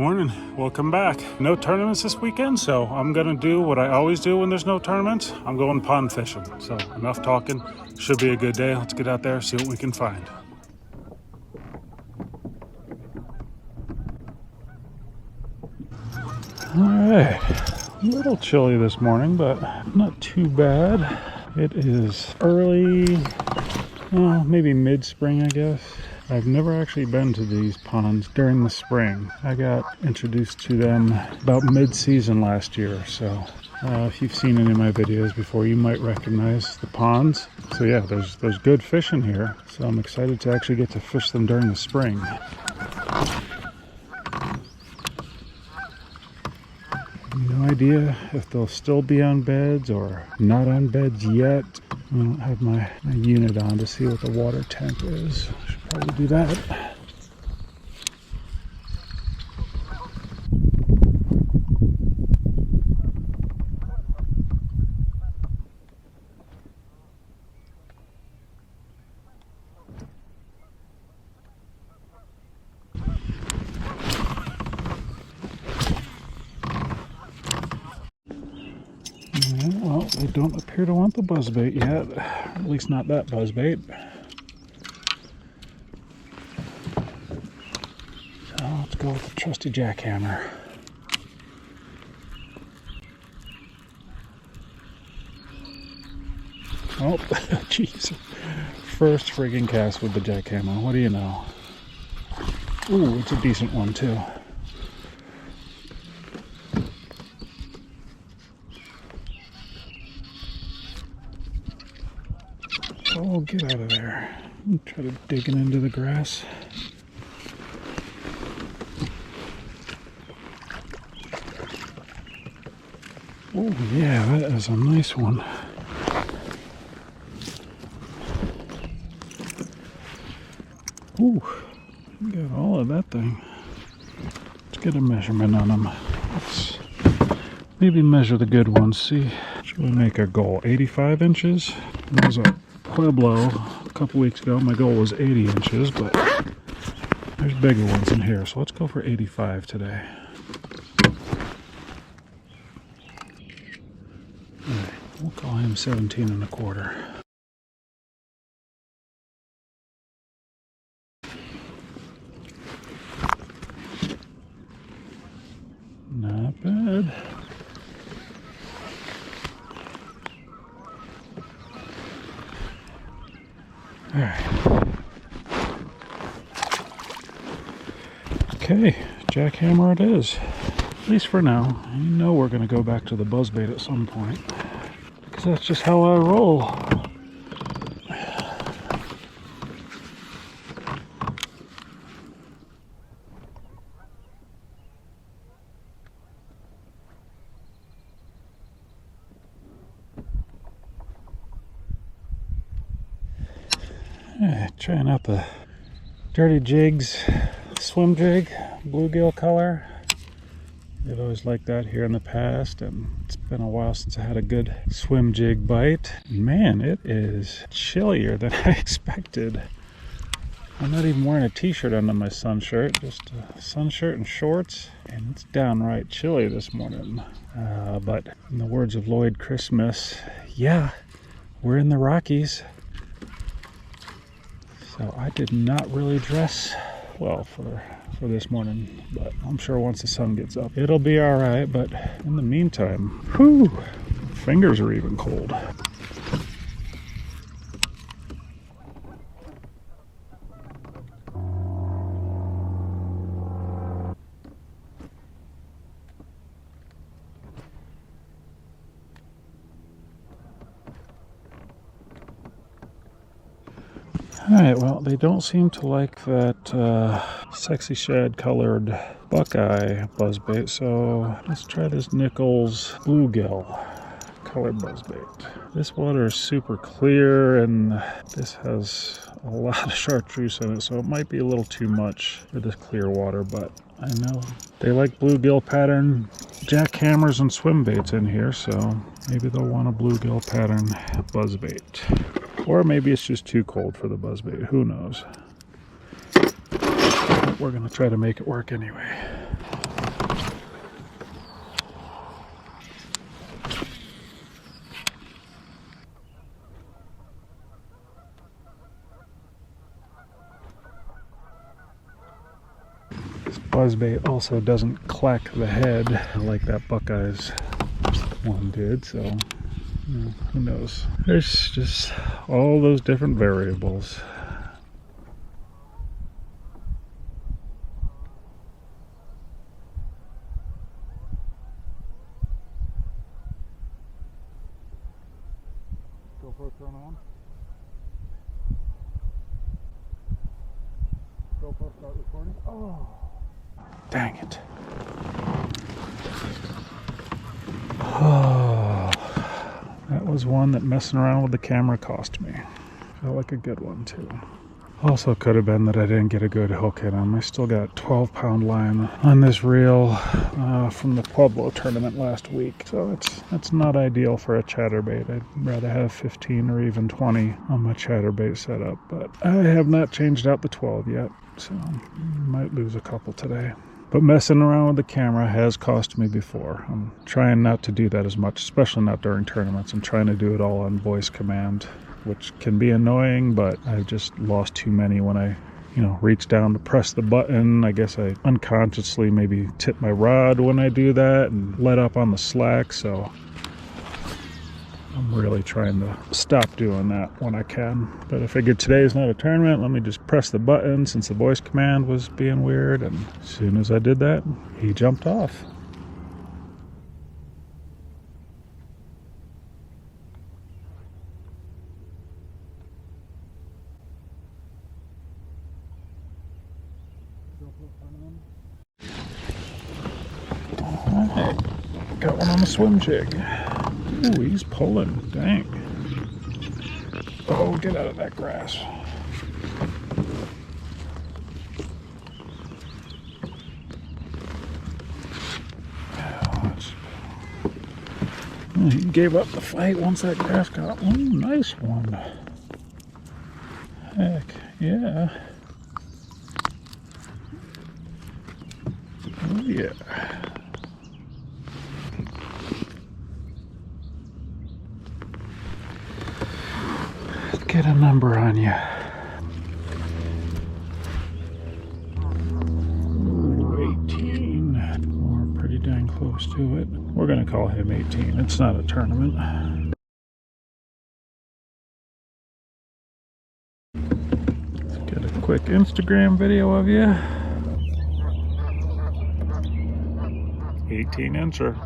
Morning, welcome back. No tournaments this weekend, so I'm gonna do what I always do when there's no tournaments. I'm going pond fishing. So enough talking, should be a good day. Let's get out there, see what we can find. All right, a little chilly this morning, but not too bad. It is early, well, maybe mid-spring, I guess. I've never actually been to these ponds during the spring. I got introduced to them about mid-season last year, so if you've seen any of my videos before, you might recognize the ponds. So yeah, there's good fish in here, so I'm excited to actually get to fish them during the spring. No idea if they'll still be on beds or not on beds yet. I don't have my unit on to see what the water temp is. Should probably do that. Well, they don't appear to want the buzzbait yet, or at least not that buzzbait. So let's go with the trusty jackhammer. Oh, jeez. First friggin' cast with the jackhammer. What do you know? Ooh, it's a decent one too. Oh, get out of there. Try to dig it into the grass. Oh yeah, that is a nice one. Ooh, got all of that thing. Let's get a measurement on them. Let's maybe measure the good ones. See, should we make our goal 85 inches? There was a Pueblo a couple weeks ago. My goal was 80 inches, but there's bigger ones in here, so let's go for 85 today. All right, we'll call him 17 1/4. Not bad. All right. Okay, jackhammer it is. At least for now. You know we're going to go back to the buzzbait at some point, because that's just how I roll. Yeah, trying out the Dirty Jigs swim jig, bluegill color. I've always liked that here in the past, and it's been a while since I had a good swim jig bite. Man, it is chillier than I expected. I'm not even wearing a t-shirt under my sun shirt, just a sun shirt and shorts, and it's downright chilly this morning. But in the words of Lloyd Christmas, yeah, we're in the Rockies. So I did not really dress well for this morning, but I'm sure once the sun gets up, it'll be all right. But in the meantime, whew, fingers are even cold. Alright, well, they don't seem to like that sexy shad colored buckeye buzzbait, so let's try this Nichols bluegill colored buzzbait. This water is super clear, and this has a lot of chartreuse in it, so it might be a little too much for this clear water, but I know they like bluegill pattern jackhammers and swim baits in here, so maybe they'll want a bluegill pattern buzzbait. Or maybe it's just too cold for the buzzbait, who knows. We're gonna try to make it work anyway. buzzbait also doesn't clack the head like that Buckeye's one did, so who knows. There's just all those different variables. GoPro turn on. GoPro start recording. Oh, dang it. Oh, that was one that messing around with the camera cost me. Felt like a good one too. Also could have been that I didn't get a good hook in him. I still got 12-pound line on this reel from the Pueblo tournament last week. So that's not ideal for a chatterbait. I'd rather have 15 or even 20 on my chatterbait setup. But I have not changed out the 12 yet, so might lose a couple today. But messing around with the camera has cost me before. I'm trying not to do that as much, especially not during tournaments. I'm trying to do it all on voice command, which can be annoying, but I've just lost too many when I, reach down to press the button. I guess I unconsciously maybe tip my rod when I do that and let up on the slack, so I'm really trying to stop doing that when I can. But I figured today's not a tournament, let me just press the button since the voice command was being weird, and as soon as I did that, he jumped off. Alright, got one on the swim jig. Ooh, he's pulling, dang. Oh, get out of that grass. He gave up the fight once that grass got one. Nice one. Heck, yeah. Oh, yeah. Let's get a number on you. Ooh, 18. We're pretty dang close to it. We're going to call him 18. It's not a tournament. Let's get a quick Instagram video of you. 18-incher.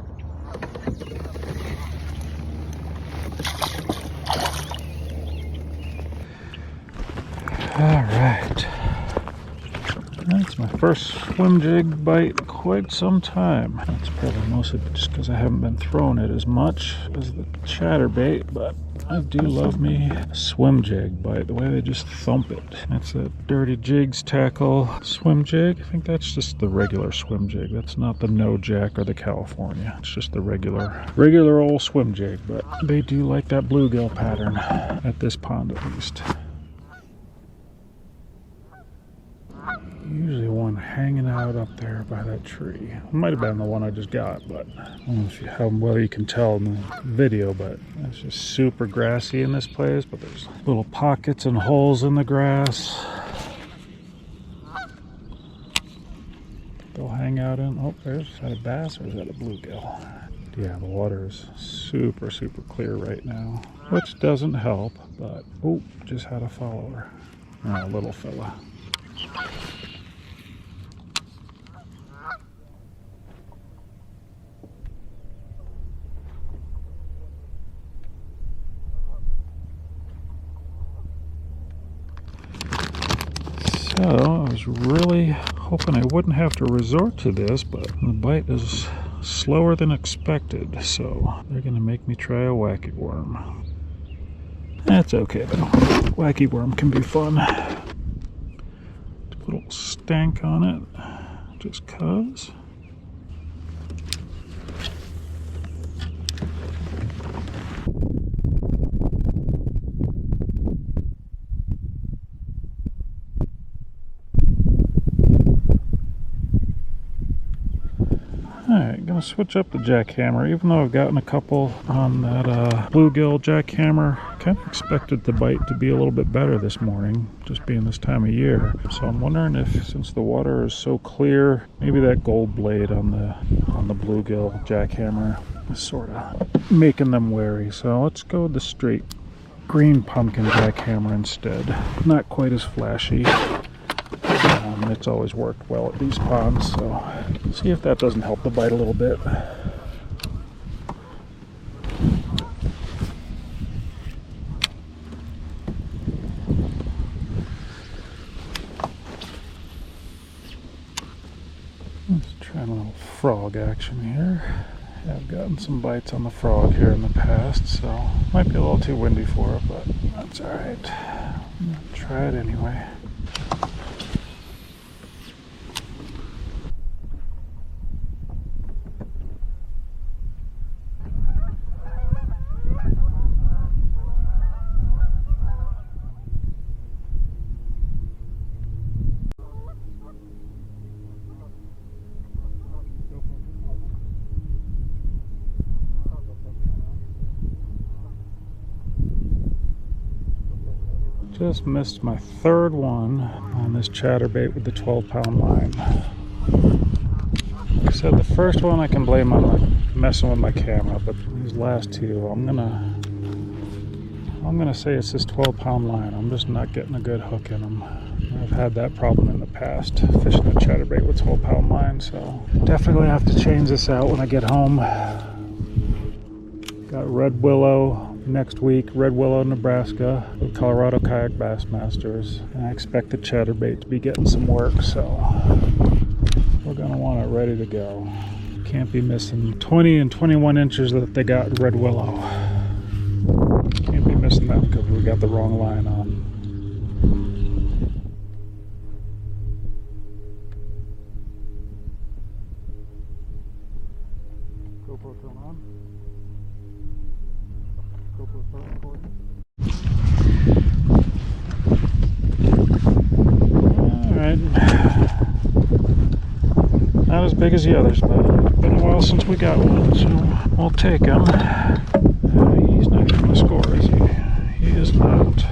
All right. That's my first swim jig bite in quite some time. That's probably mostly just because I haven't been throwing it as much as the chatterbait, but I do love me a swim jig bite, the way they just thump it. That's a Dirty Jigs Tackle swim jig. I think that's just the regular swim jig. That's not the No Jack or the California. It's just the regular old swim jig, but they do like that bluegill pattern at this pond at least. Usually one hanging out up there by that tree. It might have been the one I just got, but I don't know how well you can tell in the video, but it's just super grassy in this place, but there's little pockets and holes in the grass. They'll hang out in. Oh, is that a bass or is that a bluegill? Yeah, the water is super clear right now, which doesn't help, but oh, just had a follower. A little fella. So I was really hoping I wouldn't have to resort to this, but the bite is slower than expected, so they're going to make me try a wacky worm. That's okay though. Wacky worm can be fun. Put a little stank on it, just cuz. Alright, gonna gonna switch up the jackhammer, even though I've gotten a couple on that bluegill jackhammer. Kind of expected the bite to be a little bit better this morning, just being this time of year. So I'm wondering if, since the water is so clear, maybe that gold blade on the bluegill jackhammer is sort of making them wary. So let's go with the straight green pumpkin jackhammer instead. Not quite as flashy. It's always worked well at these ponds, so see if that doesn't help the bite a little bit. Let's try a little frog action here. Yeah, I've gotten some bites on the frog here in the past, so might be a little too windy for it, but that's alright. I'm gonna try it anyway. Just missed my third one on this chatterbait with the 12-pound line. Like I said, the first one I can blame on messing with my camera, but these last two, I'm gonna say it's this 12-pound line. I'm just not getting a good hook in them. I've had that problem in the past, fishing a chatterbait with 12-pound line, so definitely have to change this out when I get home. Got red willow next week, Red Willow, Nebraska, with Colorado Kayak Bassmasters, and I expect the chatterbait to be getting some work, so we're gonna want it ready to go. Can't be missing 20 and 21 inches that they got in Red Willow. Can't be missing that because we got the wrong line on. GoPro turn on. Alright. Not as big as the others, but it's been a while since we got one, so we'll take him. He's not even going to score, is he? He is not.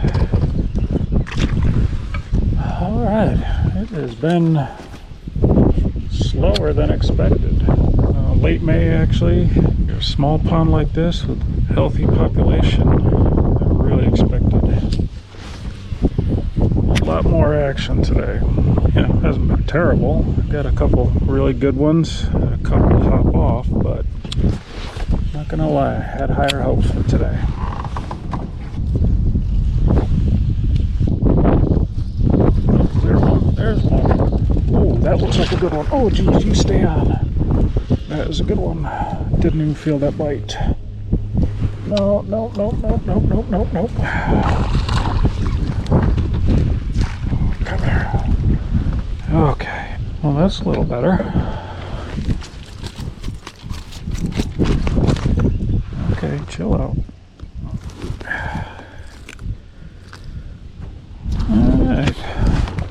Alright. It has been slower than expected. Late May, actually. A small pond like this with healthy population, I really expected a lot more action today. Yeah, it hasn't been terrible. Got a couple really good ones, a couple hop off, but not gonna lie, I had higher hopes for today. There's one. Oh, that looks like a good one. Oh, geez, you stay on. That is a good one. Didn't even feel that bite. No. Come here. Okay. Well, that's a little better. Okay, chill out. Alright.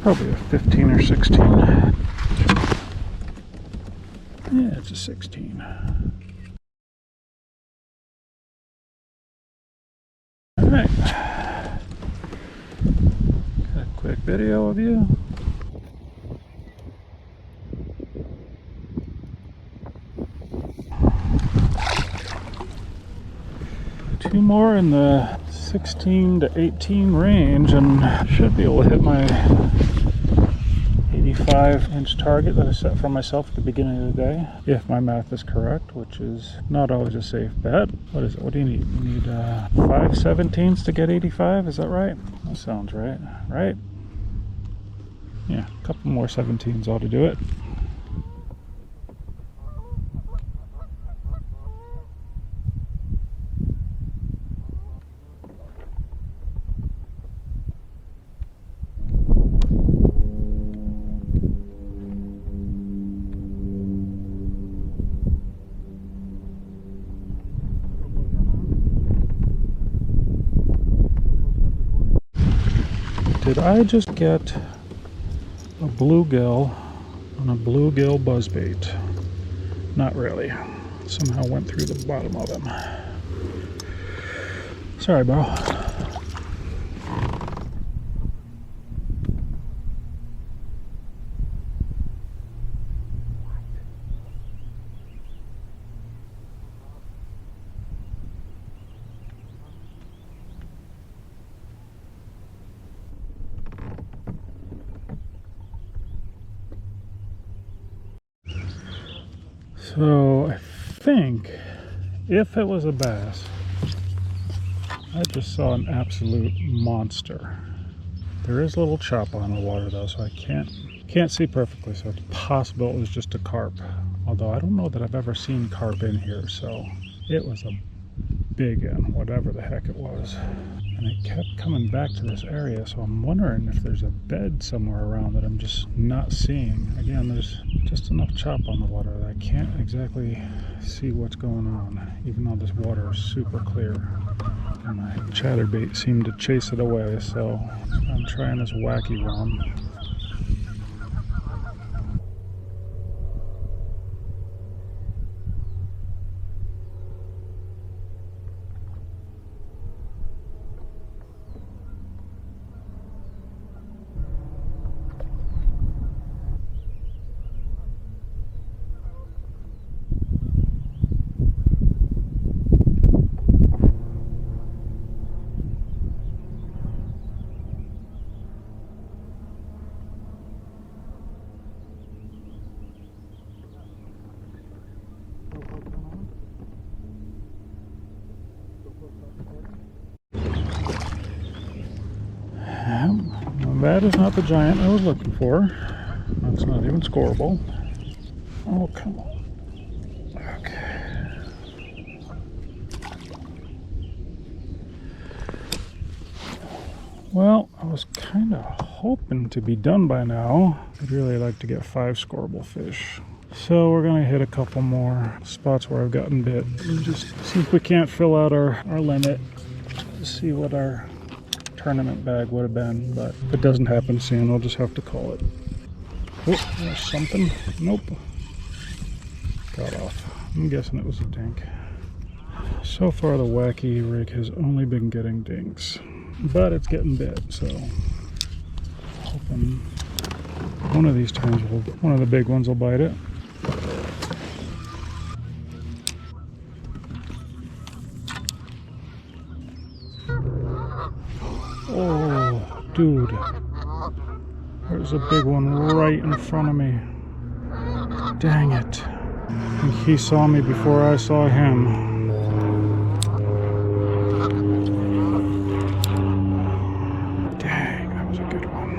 Probably a 15 or 16. Yeah, it's a 16. Alright. Got a quick video of you. Two more in the 16 to 18 range, and should be able to hit my 85-inch target that I set for myself at the beginning of the day, if my math is correct, which is not always a safe bet. What is it? What do you need? You need 5 17ths to get 85, is that right? That sounds right, right? Yeah, a couple more 17s ought to do it. Did I just get a bluegill on a bluegill buzzbait? Not really. Somehow went through the bottom of him. Sorry, bro. So I think if it was a bass, I just saw an absolute monster. There is a little chop on the water though, so I can't see perfectly, so it's possible it was just a carp. Although I don't know that I've ever seen carp in here, so it was a big one, whatever the heck it was. And it kept coming back to this area, so I'm wondering if there's a bed somewhere around that I'm just not seeing. Again, there's just enough chop on the water that I can't exactly see what's going on, even though this water is super clear. And my chatterbait seemed to chase it away, so I'm trying this wacky worm. That is not the giant I was looking for. That's not even scoreable. Oh, come on. Okay. Well, I was kind of hoping to be done by now. I'd really like to get 5 scoreable fish. So we're going to hit a couple more spots where I've gotten bit. And just see if we can't fill out our limit. See what our tournament bag would have been, but if it doesn't happen soon, I'll just have to call it. Oh, there's something. Nope. Got off. I'm guessing it was a dink. So far the wacky rig has only been getting dinks, but it's getting bit, so hoping one of these times one of the big ones will bite it. Oh, dude. There's a big one right in front of me. Dang it. I think he saw me before I saw him. Dang, that was a good one.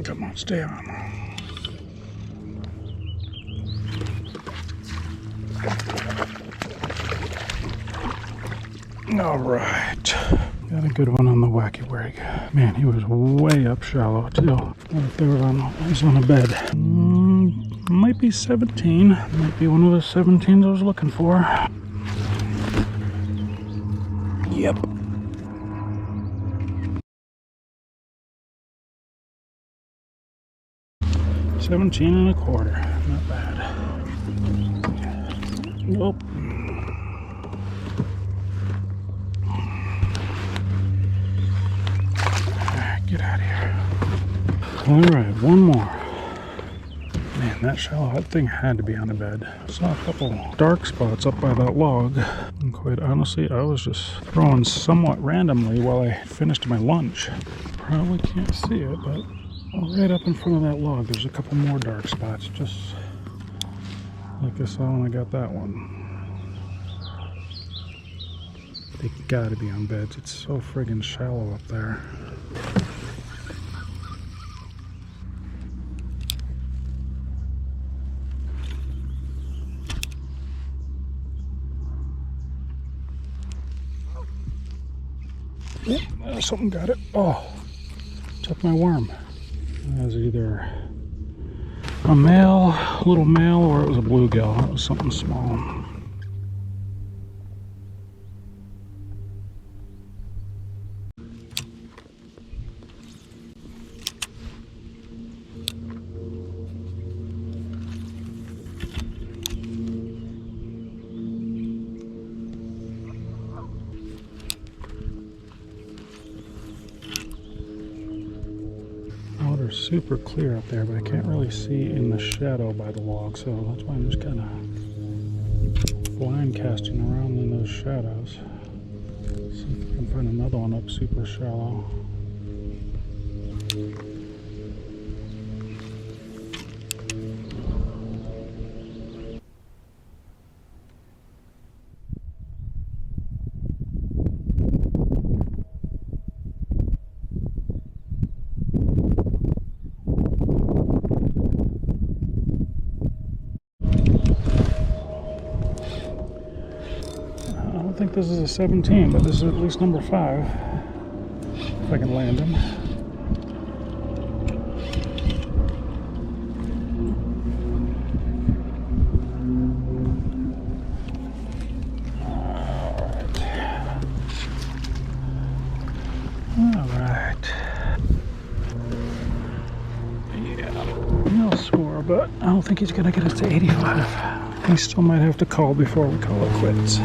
Come on, stay on. All right. Got a good one on the wacky rig. Man, he was way up shallow too. What if they were he's on a bed? Might be 17. Might be one of the 17s I was looking for. Yep. $17.25. Not bad. Nope. Alright, get out of here. Alright, one more. Man, that shallow, that thing had to be on a bed. Saw a couple dark spots up by that log. And quite honestly, I was just throwing somewhat randomly while I finished my lunch. Probably can't see it, but right up in front of that log, there's a couple more dark spots, just like I saw when I got that one. They gotta be on beds. It's so friggin' shallow up there. Something got it. Oh, took my worm. It was either a little male, or it was a bluegill. It was something small. Water's super clear up there, but I can't really see in the shadow by the log, so that's why I'm just kind of blind casting around in those shadows. See if I can find another one up super shallow. I think this is a 17, but this is at least number 5. If I can land him. Alright. Yeah, he'll score, but I don't think he's going to get us to 85. He still might have to call before we call it quits.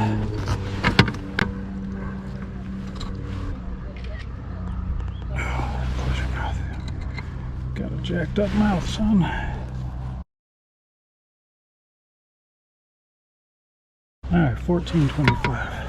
Got a jacked up mouth, son. Alright, 14.25.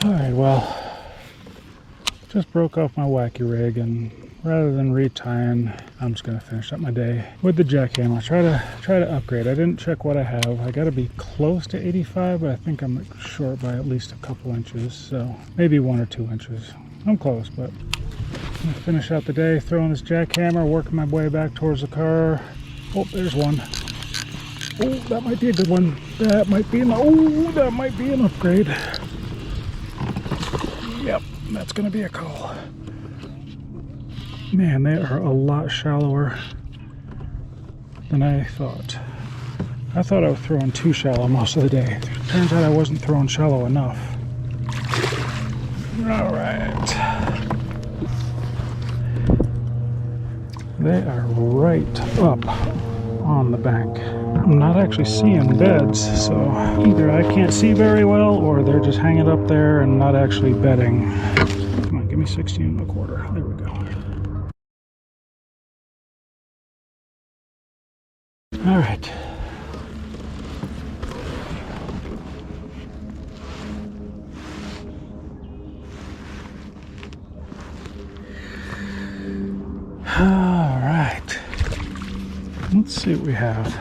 Alright, well, just broke off my wacky rig, and rather than retying, I'm just going to finish up my day with the jackhammer. Try to upgrade. I didn't check what I have. I got to be close to 85, but I think I'm short by at least a couple inches, so maybe 1 or 2 inches. I'm close, but I'm going to finish out the day throwing this jackhammer, working my way back towards the car. Oh, there's one. Oh, that might be a good one. That might be an upgrade. Yep, that's going to be a call. Man, they are a lot shallower than I thought. I thought I was throwing too shallow most of the day. Turns out I wasn't throwing shallow enough. All right. They are right up on the bank. I'm not actually seeing beds, so either I can't see very well, or they're just hanging up there and not actually bedding. Come on, give me 16.25. There we go. All right. All right. Let's see what we have.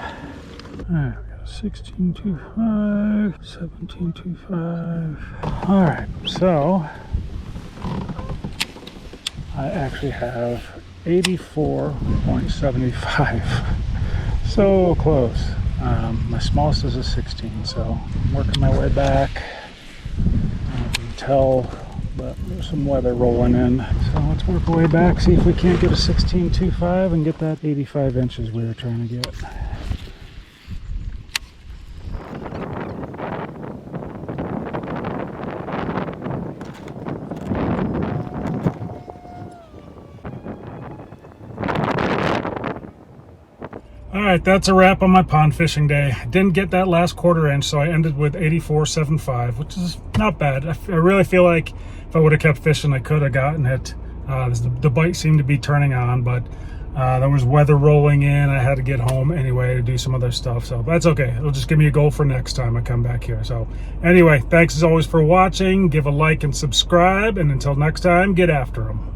All right, we got a 16.25, 17.25. All right, so I actually have 84.75. So close. My smallest is a 16, so I'm working my way back. You can tell, but there's some weather rolling in. So let's work our way back, see if we can't get a 16.25 and get that 85 inches we were trying to get. Alright, that's a wrap on my pond fishing day. I didn't get that last 1/4 inch, so I ended with 84.75, which is not bad. I really feel like if I would have kept fishing, I could have gotten it. The bite seemed to be turning on, but there was weather rolling in. I had to get home anyway to do some other stuff, so that's okay. It'll just give me a goal for next time I come back here. So anyway, thanks as always for watching. Give a like and subscribe, and until next time, get after them.